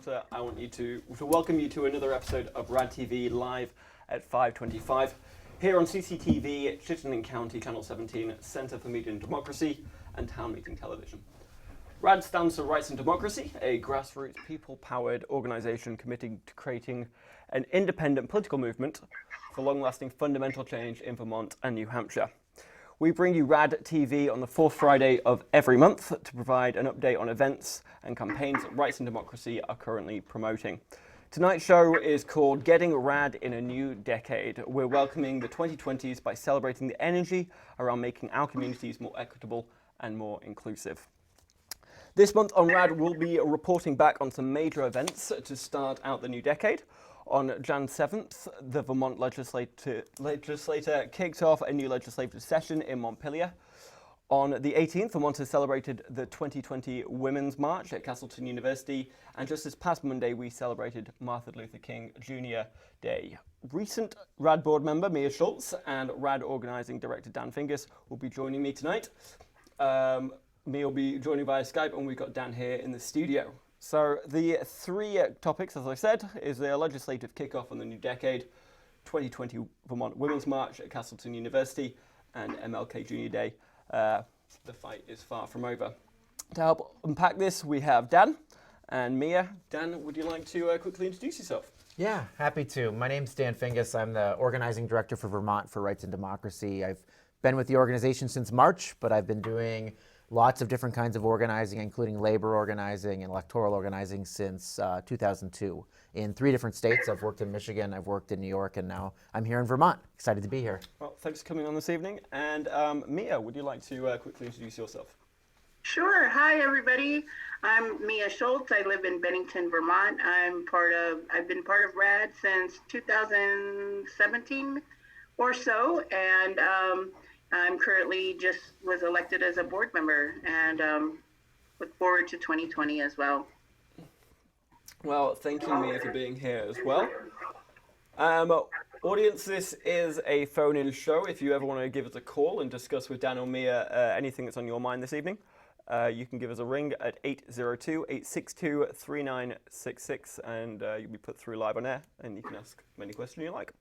Proctor. I want to welcome you to another episode of RAD TV live at 5:25 here on CCTV, Chittenden County, Channel 17, Centre for Media and Democracy, and Town Meeting Television. RAD stands for Rights and Democracy, a grassroots, people-powered organisation committing to creating an independent political movement for long-lasting fundamental change in Vermont and New Hampshire. We bring you RAD TV on the fourth Friday of every month to provide an update on events and campaigns that Rights and Democracy are currently promoting. Tonight's show is called Getting RAD in a New Decade. We're welcoming the 2020s by celebrating the energy around making our communities more equitable and more inclusive. This month on RAD, we'll be reporting back on some major events to start out the new decade. On Jan 7th, the Vermont legislature kicked off a new legislative session in Montpelier. On the 18th, Vermonters celebrated the 2020 Women's March at Castleton University. And just this past Monday, we celebrated Martin Luther King Jr. Day. Recent RAD board member Mia Schultz and RAD organizing director Dan Fingus will be joining me tonight. Mia will be joining via Skype, and we've got Dan here in the studio. So the three topics, as I said, is the legislative kickoff on the new decade, 2020 Vermont Women's March at Castleton University, and MLK Jr. Day. The fight is far from over. To help unpack this, we have Dan and Mia. Dan, would you like to quickly introduce yourself? Yeah, happy to. My name's Dan Fingus. I'm the organizing director for Vermont for Rights and Democracy. I've been with the organization since March, but I've been doing lots of different kinds of organizing, including labor organizing and electoral organizing since 2002 in 3 different states. I've worked in Michigan, I've worked in New York, and now I'm here in Vermont. Excited to be here. Well, thanks for coming on this evening. And Mia, would you like to quickly introduce yourself? Sure. Hi, everybody. I'm Mia Schultz. I live in Bennington, Vermont. I've been part of RAD since 2017 or so, and I'm currently was elected as a board member, and look forward to 2020 as well. Well, thank you, Mia, for being here as well. Audience, this is a phone-in show. If you ever want to give us a call and discuss with Dan or Mia anything that's on your mind this evening, you can give us a ring at 802-862-3966, and you'll be put through live on air, and you can ask many questions you like.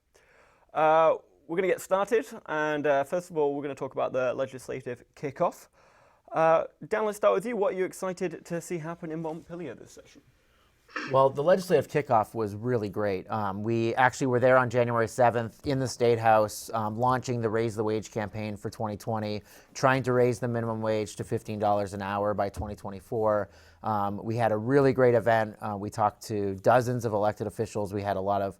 We're going to get started, and first of all, we're going to talk about the legislative kickoff. Dan, let's start with you. What are you excited to see happen in Montpelier this session? Well, the legislative kickoff was really great. We actually were there on January 7th in the State House, launching the Raise the Wage campaign for 2020, trying to raise the minimum wage to $15 an hour by 2024. We had a really great event. We talked to dozens of elected officials. We had a lot of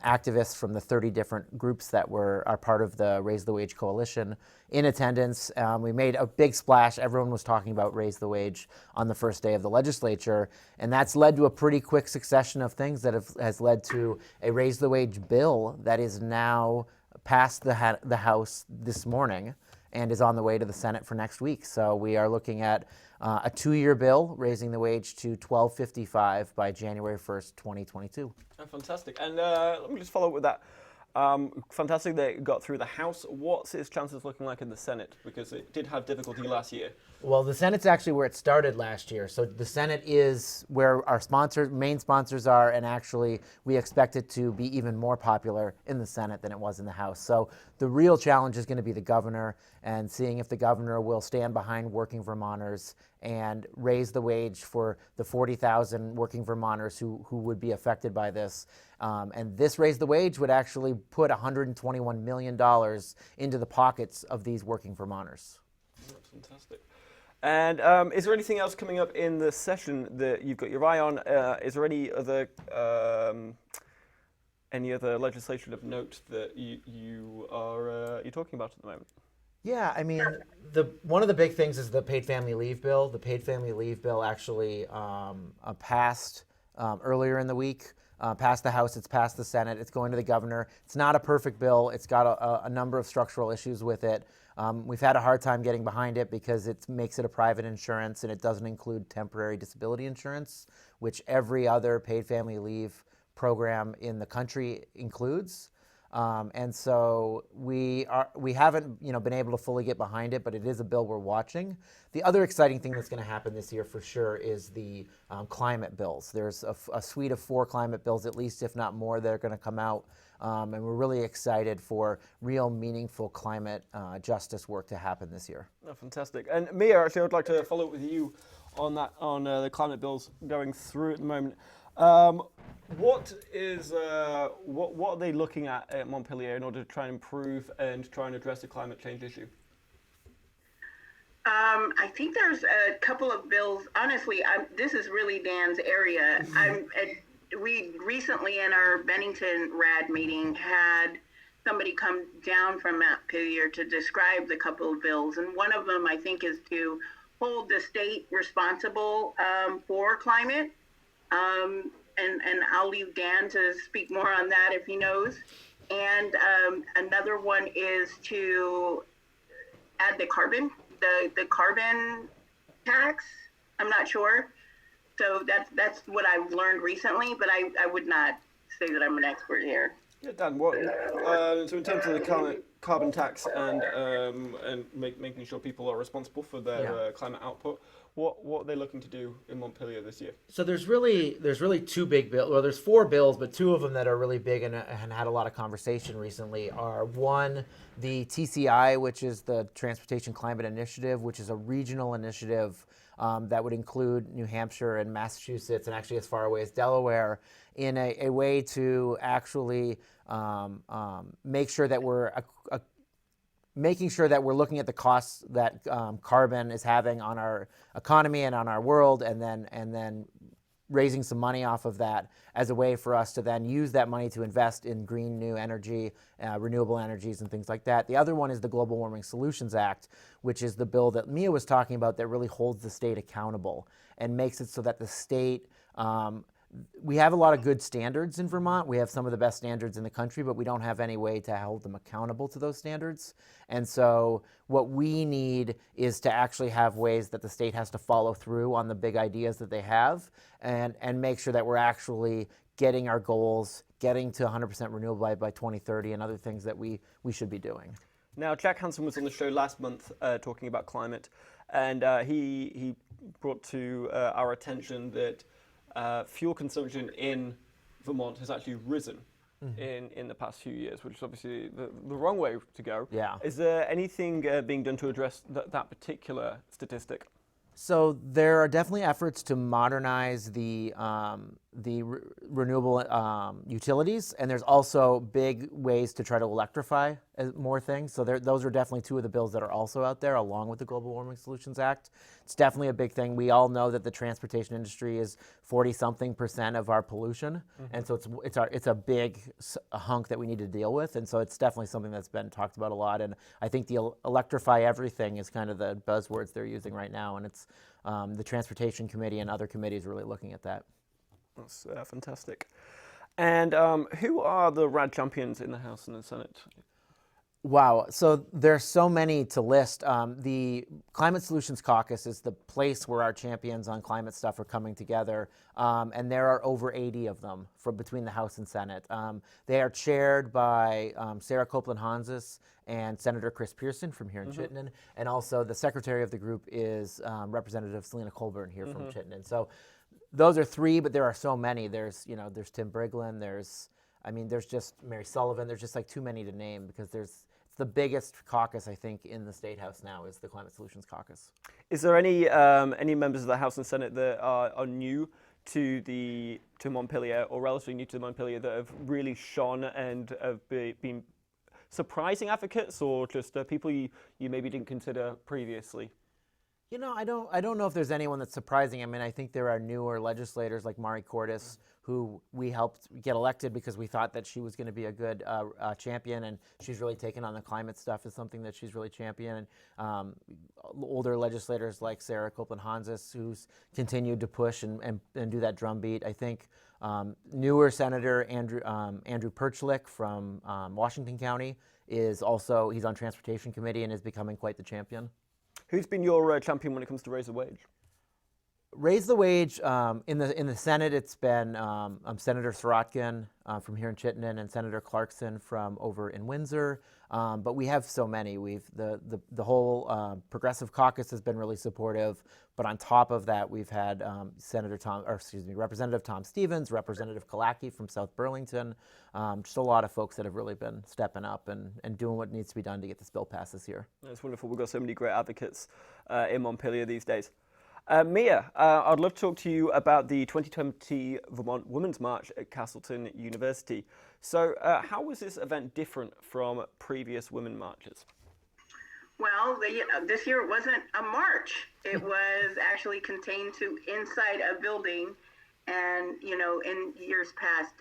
activists from the 30 different groups that are part of the Raise the Wage Coalition in attendance. We made a big splash. Everyone was talking about Raise the Wage on the first day of the legislature, and that's led to a pretty quick succession of things that has led to a Raise the Wage bill that is now passed the House this morning and is on the way to the Senate for next week. So we are looking at a 2-year bill raising the wage to $12.55 by January 1st, 2022. Oh, fantastic. And let me just follow up with that. Fantastic that it got through the House. What's its chances looking like in the Senate? Because it did have difficulty last year. Well, the Senate's actually where it started last year. So the Senate is where our main sponsors are, and actually we expect it to be even more popular in the Senate than it was in the House. So the real challenge is going to be the governor, and seeing if the governor will stand behind working Vermonters and raise the wage for the 40,000 working Vermonters who would be affected by this. And this Raise the Wage would actually put $121 million into the pockets of these working Vermonters. That's fantastic. And is there anything else coming up in the session that you've got your eye on? Is there any other legislation of note that you're talking about at the moment? Yeah, I mean, one of the big things is the paid family leave bill. The paid family leave bill actually passed earlier in the week. Passed the House, it's passed the Senate, it's going to the governor. It's not a perfect bill. It's got a number of structural issues with it. We've had a hard time getting behind it because it makes it a private insurance, and it doesn't include temporary disability insurance, which every other paid family leave program in the country includes. And so we haven't been able to fully get behind it, but it is a bill we're watching. The other exciting thing that's going to happen this year for sure is the climate bills. There's a suite of 4 climate bills, at least if not more, that are going to come out. And we're really excited for real meaningful climate justice work to happen this year. Oh, fantastic. And Mia, actually, I'd like to follow up with you on that, on the climate bills going through at the moment. What are they looking at Montpelier in order to try and improve and try and address the climate change issue? I think there's a couple of bills. Honestly, this is really Dan's area. We recently in our Bennington RAD meeting had somebody come down from Montpelier to describe the couple of bills, and one of them I think is to hold the state responsible for climate. And I'll leave Dan to speak more on that if he knows. And another one is to add the carbon tax. I'm not sure. So that's what I've learned recently, but I would not say that I'm an expert here. Yeah, Dan. So in terms of the carbon tax and making sure people are responsible for their climate output, what are they looking to do in Montpelier this year? So there's really 2 big bills. Well, there's 4 bills, but 2 of them that are really big and had a lot of conversation recently are, one, the TCI, which is the Transportation Climate Initiative, which is a regional initiative that would include New Hampshire and Massachusetts and actually as far away as Delaware, in a way to actually make sure that we're looking at the costs that carbon is having on our economy and on our world, and then raising some money off of that as a way for us to then use that money to invest in green new energy, renewable energies and things like that. The other one is the Global Warming Solutions Act, which is the bill that Mia was talking about that really holds the state accountable and makes it so that the state, we have a lot of good standards in Vermont. We have some of the best standards in the country, but we don't have any way to hold them accountable to those standards. And so what we need is to actually have ways that the state has to follow through on the big ideas that they have and make sure that we're actually getting our goals, getting to 100% renewable by 2030 and other things that we should be doing. Now, Jack Hansen was on the show last month talking about climate, and he brought to our attention that fuel consumption in Vermont has actually risen in the past few years, which is obviously the wrong way to go. Yeah. Is there anything being done to address that particular statistic? So there are definitely efforts to modernize the renewable utilities, and there's also big ways to try to electrify more things. So those are definitely 2 of the bills that are also out there, along with the Global Warming Solutions Act. It's definitely a big thing. We all know that the transportation industry is 40-something% of our pollution, and so it's a big hunk that we need to deal with. And so it's definitely something that's been talked about a lot. And I think the electrify everything is kind of the buzzwords they're using right now, and it's the Transportation Committee and other committees really looking at that. That's fantastic. And who are the RAD champions in the House and the Senate? Wow, so there's so many to list. The Climate Solutions Caucus is the place where our champions on climate stuff are coming together, and there are over 80 of them from between the House and Senate. They are chaired by Sarah Copeland-Hanzas and Senator Chris Pearson from here in Chittenden, and also the secretary of the group is Representative Selena Colburn here from Chittenden. So those are 3, but there are so many. There's Tim Briglin, there's just Mary Sullivan. There's just like too many to name because it's the biggest caucus I think in the State House now is the Climate Solutions Caucus. Is there any members of the House and Senate that are new to Montpelier or relatively new to Montpelier that have really shone and have been surprising advocates, or just people you maybe didn't consider previously? I don't know if there's anyone that's surprising. I mean, I think there are newer legislators like Mari Cordes, who we helped get elected because we thought that she was going to be a good champion, and she's really taken on the climate stuff as something that she's really championed. Older legislators like Sarah Copeland-Hanzas, who's continued to push and do that drumbeat. I think newer Senator Andrew Perchlik from Washington County he's on Transportation Committee and is becoming quite the champion. Who's been your champion when it comes to raise the wage? Raise the wage in the Senate. It's been Senator Throtkin from here in Chittenden and Senator Clarkson from over in Windsor. But we have so many. The whole Progressive Caucus has been really supportive. But on top of that, we've had Representative Tom Stevens, Representative Kalaki from South Burlington. Just a lot of folks that have really been stepping up and doing what needs to be done to get this bill passed this year. That's wonderful. We've got so many great advocates in Montpelier these days. Mia, I'd love to talk to you about the 2020 Vermont Women's March at Castleton University. So how was this event different from previous women marches? Well, this year it wasn't a march. It was actually contained to inside a building. And, in years past,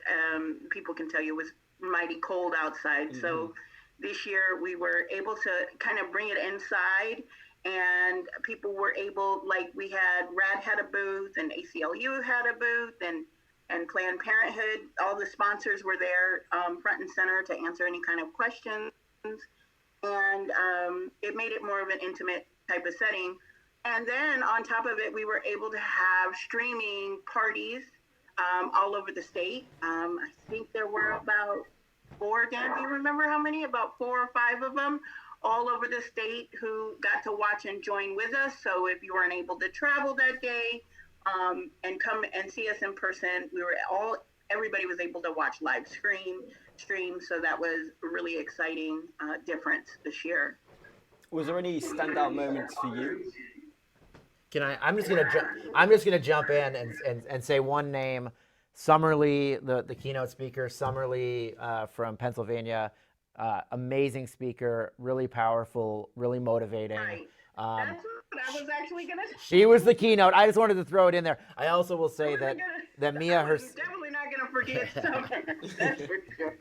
people can tell you it was mighty cold outside. Mm-hmm. So this year we were able to kind of bring it inside. And people were able, RAD had a booth, and ACLU had a booth, and Planned Parenthood. All the sponsors were there front and center to answer any kind of questions. And it made it more of an intimate type of setting. And then on top of it, we were able to have streaming parties all over the state. I think there were about 4, Dan, do you remember how many? About 4 or 5 of them, all over the state, who got to watch and join with us. So if you weren't able to travel that day and come and see us in person, everybody was able to watch live stream. So that was a really exciting difference this year. Was there any standout moments for you? I'm just gonna jump in and say one name. Summerlee, the keynote speaker, Summerlee from Pennsylvania. Amazing speaker, really powerful, really motivating. Right. That's what I was actually going to say. She was the keynote. I just wanted to throw it in there. I also will say that Mia herself. Definitely not going to forget Summer. That's for sure.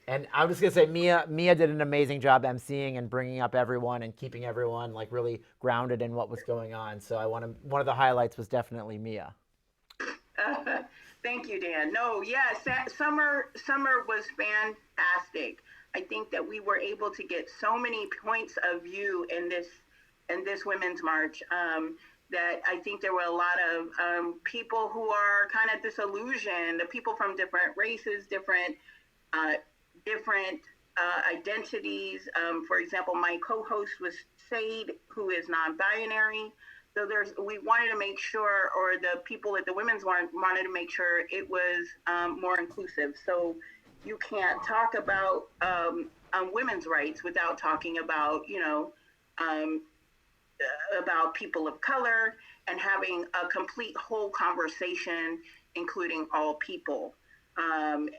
And I'm just going to say Mia did an amazing job emceeing and bringing up everyone and keeping everyone really grounded in what was going on. So one of the highlights was definitely Mia. Thank you, Dan. No, yes, Summer was fantastic. I think that we were able to get so many points of view in this Women's March that I think there were a lot of people who are kind of disillusioned, the people from different races, different identities. For example, my co-host was Sade, who is non-binary. So we wanted to make sure, or the people at the Women's March wanted to make sure it was more inclusive. So you can't talk about women's rights without talking about, about people of color and having a complete whole conversation, including all people. And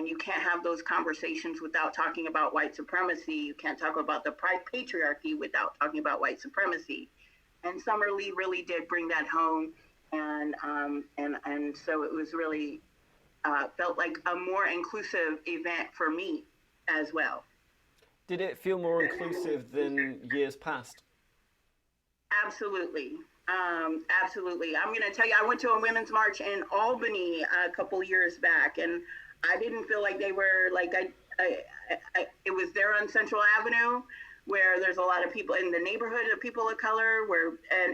you can't have those conversations without talking about white supremacy. You can't talk about the patriarchy without talking about white supremacy. And Summerlee really did bring that home. And so it was really, felt like a more inclusive event for me as well. Did it feel more inclusive than years past? Absolutely. Absolutely. I'm going to tell you, I went to a women's march in Albany a couple years back, and I didn't feel like they were it was there on Central Avenue, where there's a lot of people in the neighborhood of people of color,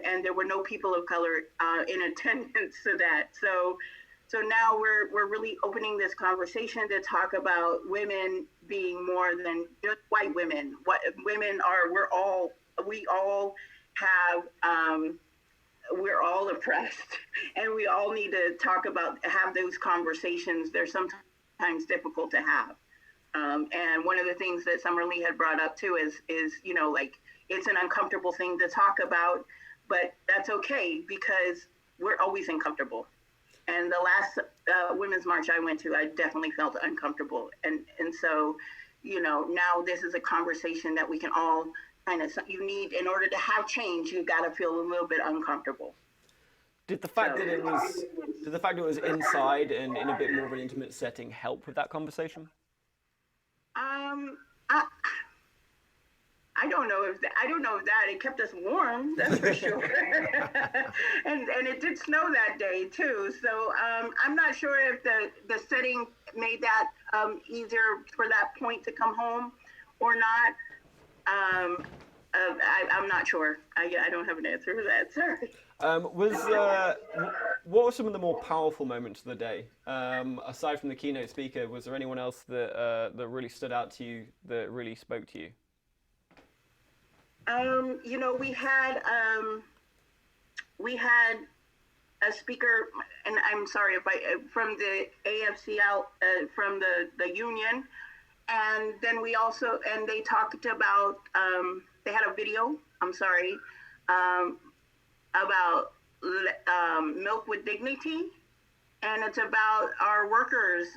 and there were no people of color in attendance to that. So now we're really opening this conversation to talk about women being more than just white women. What women are, we all have, we're all oppressed, and we all need to have those conversations. They're sometimes difficult to have. And one of the things that Summerlee had brought up too is, it's an uncomfortable thing to talk about, but that's okay, because we're always uncomfortable. And the last Women's March I went to, I definitely felt uncomfortable. And so, now this is a conversation that we can all you need, in order to have change, you got to feel a little bit uncomfortable. Did the fact that it was inside and in a bit more of an intimate setting help with that conversation? I don't know if that it kept us warm, that's for sure. and it did snow that day too. So I'm not sure if the setting made that easier for that point to come home or not. I'm not sure. I don't have an answer for that, sorry. What were some of the more powerful moments of the day? Aside from the keynote speaker, was there anyone else that really stood out to you, that really spoke to you? You know, we had a speaker, and I'm sorry if from the AFCL, from the union, and then they talked about, they had a video, I'm sorry, about milk with dignity, and it's about our workers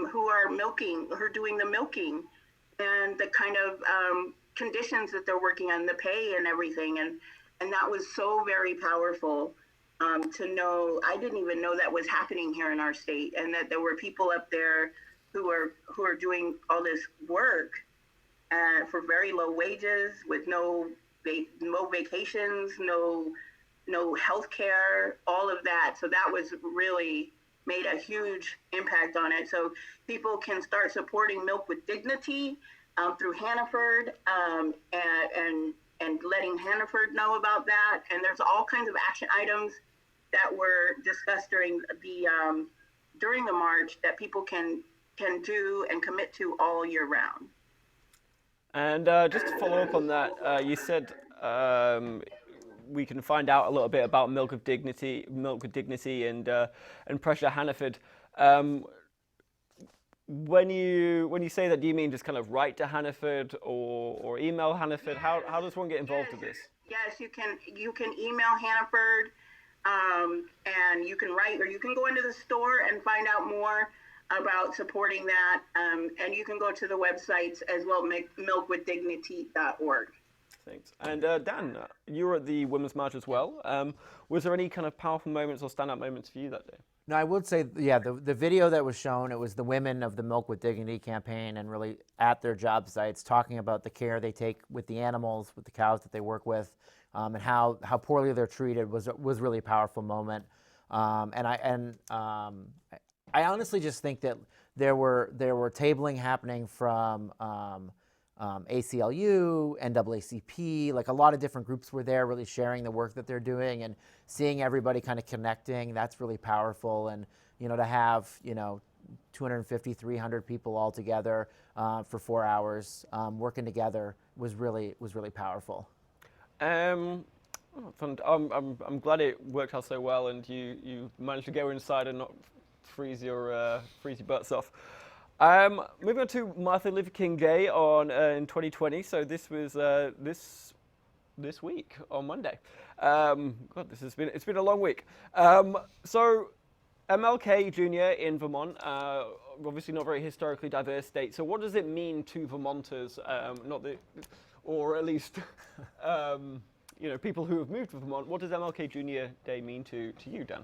who are doing the milking, and the kind of conditions that they're working on, the pay and everything, and that was so very powerful to know. I didn't even know that was happening here in our state, and that there were people up there who are doing all this work for very low wages, with no vacations, no health care, all of that. So that was really made a huge impact on it. So people can start supporting Milk with Dignity through Hannaford, and letting Hannaford know about that. And there's all kinds of action items that were discussed during the march that people can do and commit to all year round. And just to follow up on that, you said we can find out a little bit about Milk with Dignity, and Pressure Hannaford. When you say that, do you mean just kind of write to Hannaford or email Hannaford? Yes. How does one get involved with this? Yes, you can email Hannaford, and you can write, or you can go into the store and find out more about supporting that, and you can go to the websites as well, milkwithdignity.org. Thanks. And Dan, you were at the Women's March as well. Was there any kind of powerful moments or standout moments for you that day? No, I would say, yeah, the video that was shown, it was the women of the Milk with Dignity campaign, and really at their job sites talking about the care they take with the animals, with the cows that they work with, and how poorly they're treated was really a powerful moment. I honestly just think that there were tabling happening from ACLU, NAACP, like a lot of different groups were there really sharing the work that they're doing and seeing everybody kind of connecting. That's really powerful. And, to have, 250, 300 people all together for 4 hours working together was really powerful. I'm glad it worked out so well, and you managed to go inside and not freeze your butts off. Moving on to Martin Luther King Day in 2020. So this was this week on Monday. God, it's been a long week. So MLK Jr. in Vermont, obviously not very historically diverse state. So what does it mean to Vermonters, or at least people who have moved to Vermont? What does MLK Jr. Day mean to you, Dan?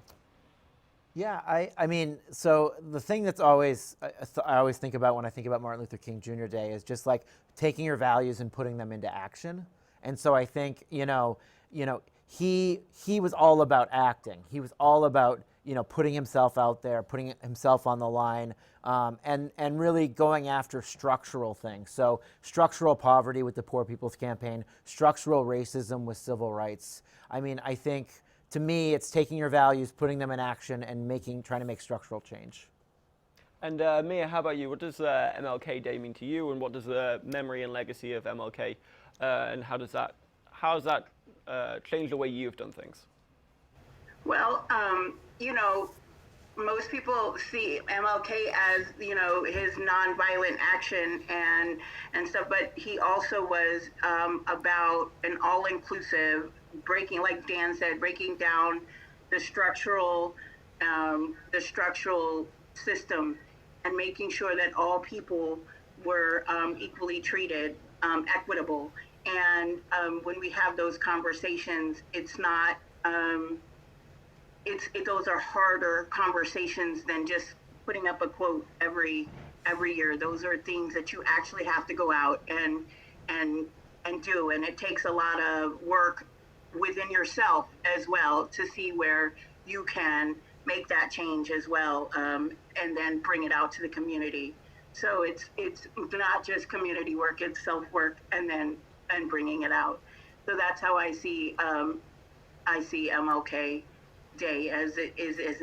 Yeah, I mean, so the thing that's always I always think about when I think about Martin Luther King Jr. Day is just like taking your values and putting them into action. And so I think he was all about acting. He was all about putting himself out there, putting himself on the line, and really going after structural things. So structural poverty with the Poor People's Campaign, structural racism with civil rights. I mean, I think, to me, it's taking your values, putting them in action, and trying to make structural change. And Mia, how about you? What does MLK Day mean to you, and what does the memory and legacy of MLK, and how has that changed the way you've done things? Well, most people see MLK as his nonviolent action and stuff, but he also was about an all-inclusive, like Dan said, breaking down the structural system and making sure that all people were equally treated, equitable. And when we have those conversations, it's not those are harder conversations than just putting up a quote every year. Those are things that you actually have to go out and do, and it takes a lot of work within yourself as well to see where you can make that change as well, and then bring it out to the community. So it's not just community work, it's self work and bringing it out. So that's how I see I see MLK Day as it is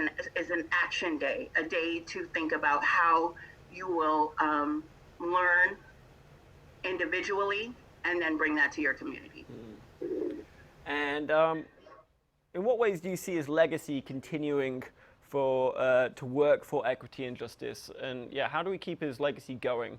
an action day, a day to think about how you will learn individually and then bring that to your community. And in what ways do you see his legacy continuing for to work for equity and justice? And yeah, how do we keep his legacy going?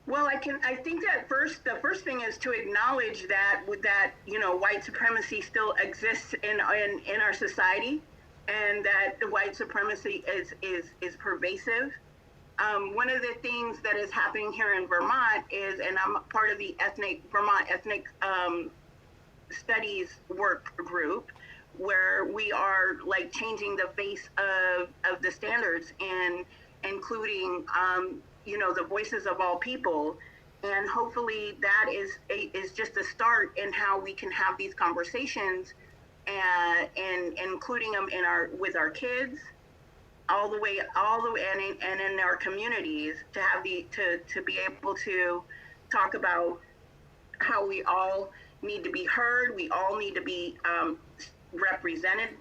Well, I think that the first thing is to acknowledge that white supremacy still exists in our society, and that the white supremacy is pervasive. One of the things that is happening here in Vermont is, and I'm part of the Vermont Ethnic Studies work group, where we are like changing the face of the standards and including the voices of all people, and hopefully that is just a start in how we can have these conversations and including them with our kids all the way and in our communities, to have to be able to talk about how we all need to be heard, we all need to be represented.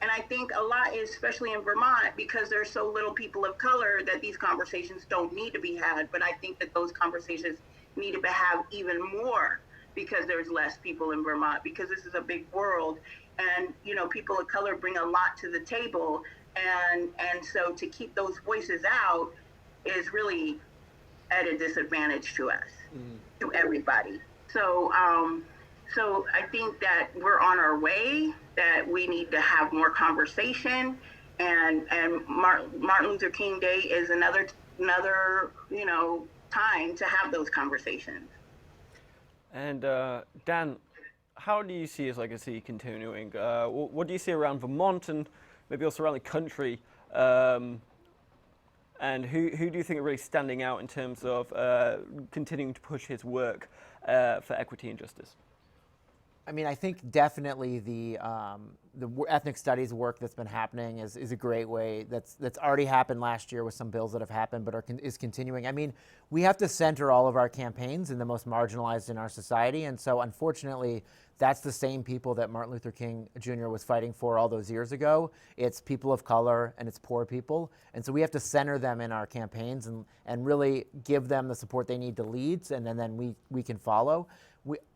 And I think a lot, especially in Vermont, because there's so little people of color, that these conversations don't need to be had. But I think that those conversations need to be had even more because there's less people in Vermont, because this is a big world. And, people of color bring a lot to the table. And so to keep those voices out is really at a disadvantage to us, to everybody. So I think that we're on our way, that we need to have more conversation, and Martin Luther King Day is another time to have those conversations. And Dan, how do you see his legacy continuing? What do you see around Vermont and maybe also around the country? And who do you think are really standing out in terms of continuing to push his work for equity and justice? I mean, I think definitely the ethnic studies work that's been happening is a great way. That's already happened last year with some bills that have happened, but is continuing. I mean, we have to center all of our campaigns in the most marginalized in our society, and so unfortunately, that's the same people that Martin Luther King Jr. was fighting for all those years ago. It's people of color and it's poor people, and so we have to center them in our campaigns and really give them the support they need to lead, and then we can follow.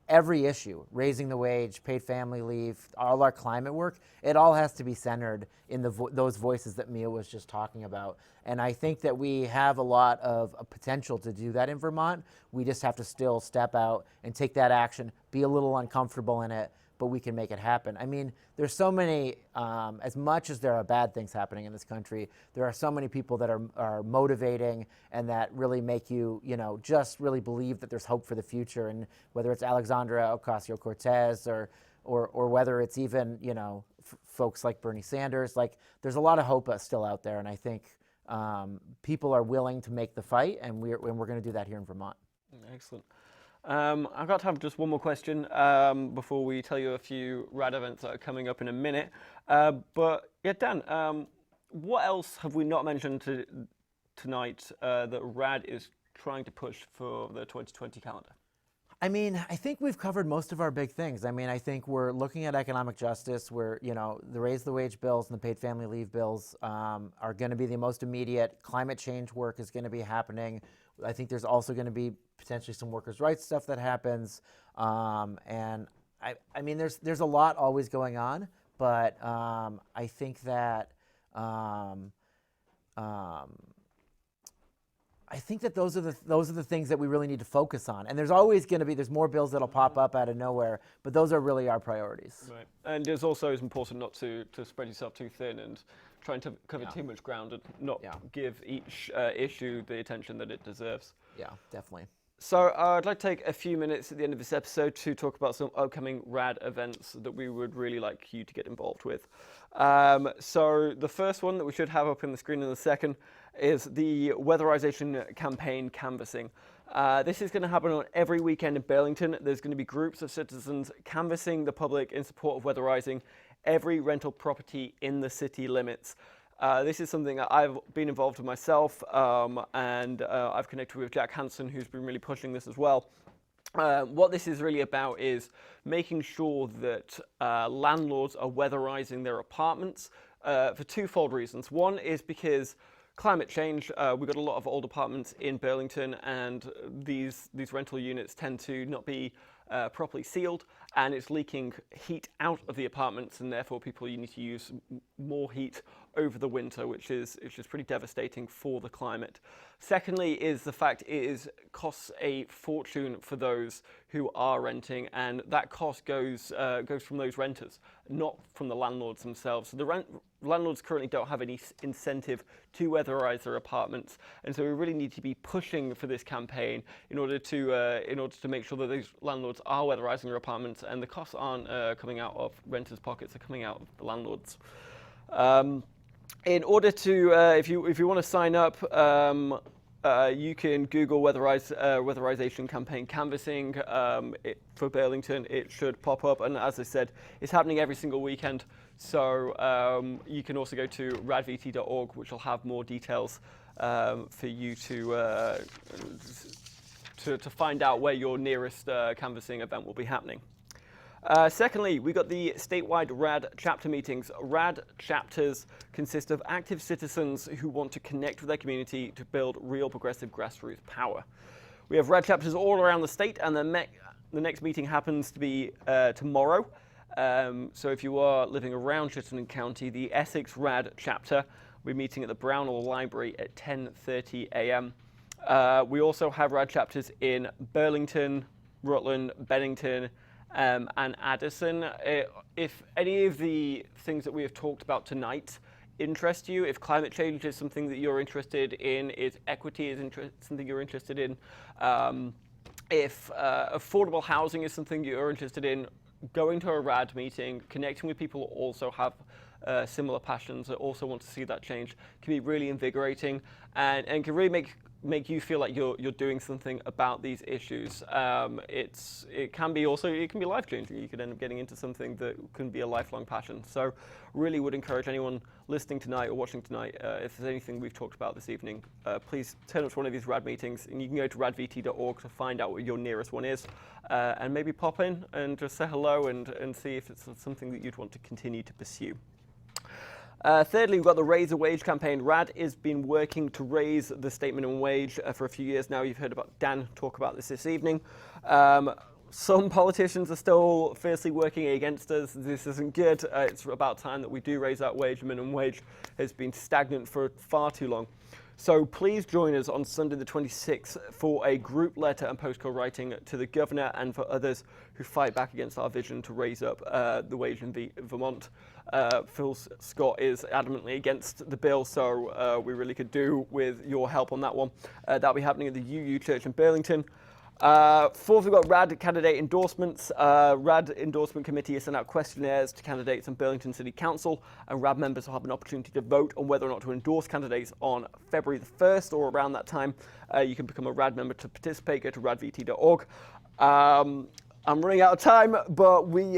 Every issue, raising the wage, paid family leave, all our climate work, it all has to be centered in those voices that Mia was just talking about. And I think that we have a lot of potential to do that in Vermont. We just have to still step out and take that action, be a little uncomfortable in it, but we can make it happen. I mean, there's so many, as much as there are bad things happening in this country, there are so many people that are motivating and that really make you, just really believe that there's hope for the future. And whether it's Alexandria Ocasio-Cortez or whether it's even, folks like Bernie Sanders, like there's a lot of hope still out there. And I think people are willing to make the fight, and we're going to do that here in Vermont. Excellent. I've got to have just one more question before we tell you a few RAD events that are coming up in a minute. But yeah, Dan, what else have we not mentioned tonight that RAD is trying to push for the 2020 calendar? I mean, I think we've covered most of our big things. I mean, I think we're looking at economic justice where, the raise the wage bills and the paid family leave bills are going to be the most immediate. Climate change work is going to be happening. I think there's also going to be potentially some workers' rights stuff that happens. And I mean, there's a lot always going on, but I think that those are the things that we really need to focus on. And there's always going to be, there's more bills that'll pop up out of nowhere, but those are really our priorities. Right. And it's also important not to spread yourself too thin and trying to cover too much ground and not give each issue the attention that it deserves. Yeah, definitely. So I'd like to take a few minutes at the end of this episode to talk about some upcoming RAD events that we would really like you to get involved with. So the first one that we should have up on the screen in a second is the weatherization campaign canvassing. This is going to happen on every weekend in Burlington. There's going to be groups of citizens canvassing the public in support of weatherizing every rental property in the city limits. This is something that I've been involved with myself, and I've connected with Jack Hansen, who's been really pushing this as well. What this is really about is making sure that landlords are weatherizing their apartments for twofold reasons. One is because climate change. We've got a lot of old apartments in Burlington, and these rental units tend to not be properly sealed, and it's leaking heat out of the apartments, and therefore you need to use more heat over the winter, which is pretty devastating for the climate. Secondly is the fact it costs a fortune for those who are renting, and that cost goes from those renters, not from the landlords themselves. So the landlords currently don't have any incentive to weatherize their apartments, and so we really need to be pushing for this campaign in order to make sure that those landlords are weatherizing their apartments, and the costs aren't coming out of renters' pockets, they're coming out of the landlords. In order to, if you want to sign up, you can Google weatherization campaign canvassing for Burlington. It should pop up, and as I said, it's happening every single weekend. So you can also go to radvt.org, which will have more details for you to find out where your nearest canvassing event will be happening. Secondly, we got the statewide RAD chapter meetings. RAD chapters consist of active citizens who want to connect with their community to build real progressive grassroots power. We have RAD chapters all around the state, and the next meeting happens to be tomorrow. So if you are living around Chittenden County, the Essex RAD chapter will be meeting at the Brownell Library at 10:30 a.m. We also have RAD chapters in Burlington, Rutland, Bennington, and Addison. If any of the things that we have talked about tonight interest you, if climate change is something that you're interested in, if equity is something you're interested in, if affordable housing is something you're interested in, going to a RAD meeting, connecting with people who also have similar passions, that also want to see that change, can be really invigorating, and can really make you feel like you're doing something about these issues. It can be life-changing. You could end up getting into something that can be a lifelong passion. So really would encourage anyone listening tonight or watching tonight, if there's anything we've talked about this evening, please turn up to one of these RAD meetings, and you can go to radvt.org to find out what your nearest one is, and maybe pop in and just say hello and see if it's something that you'd want to continue to pursue. Thirdly, we've got the Raise the Wage campaign. RAD has been working to raise the state minimum wage for a few years now. You've heard about Dan talk about this evening. Some politicians are still fiercely working against us. This isn't good. It's about time that we do raise that wage. The minimum wage has been stagnant for far too long. So please join us on Sunday the 26th for a group letter and postcard writing to the governor and for others who fight back against our vision to raise up the wage in Vermont. Phil Scott is adamantly against the bill, so we really could do with your help on that one. That'll be happening at the UU Church in Burlington. Fourth, we've got RAD candidate endorsements. RAD endorsement committee has sent out questionnaires to candidates on Burlington City Council, and RAD members will have an opportunity to vote on whether or not to endorse candidates on February the 1st or around that time. You can become a RAD member to participate. Go to radvt.org. I'm running out of time, but we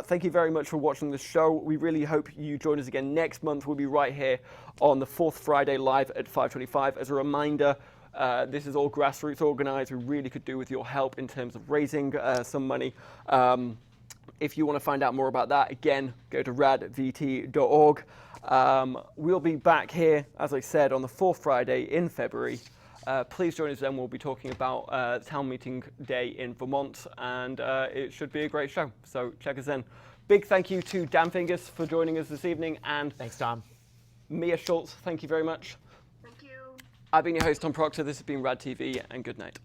thank you very much for watching the show. We really hope you join us again next month. We'll be right here on the fourth Friday live at 5:25. As a reminder, this is all grassroots organized. We really could do with your help in terms of raising some money. If you want to find out more about that, again, go to radvt.org. We'll be back here, as I said, on the fourth Friday in February. Please join us then. We'll be talking about town meeting day in Vermont, and it should be a great show. So check us then. Big thank you to Dan Fingers for joining us this evening, and Thanks, Tom. Mia Schultz, thank you very much. Thank you. I've been your host, Tom Proctor. This has been RAD TV, and good night.